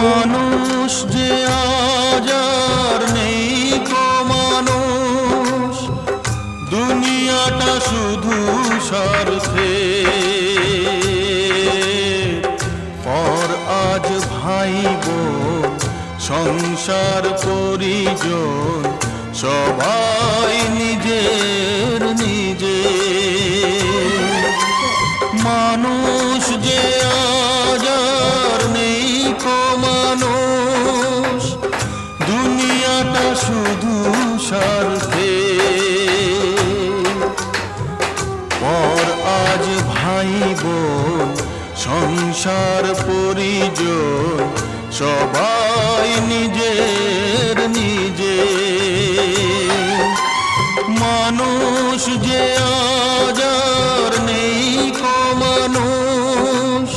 মানুষ যে আজ আর নেই কো মানুষ, দুনিয়াটা শুধু স্বার্থে। পর আজ ভাই বোন সংসার পরিজন সবাই নিজের নিজে। মানুষ যে আজ আর নেই কো মানুষ, দুনিয়াটা শুধু স্বার্থে। পর আজ ভাই বোন সংসার পরিজন সবাই নিজের নিজে। মানুষ যে আজ আর নেই কো মানুষ,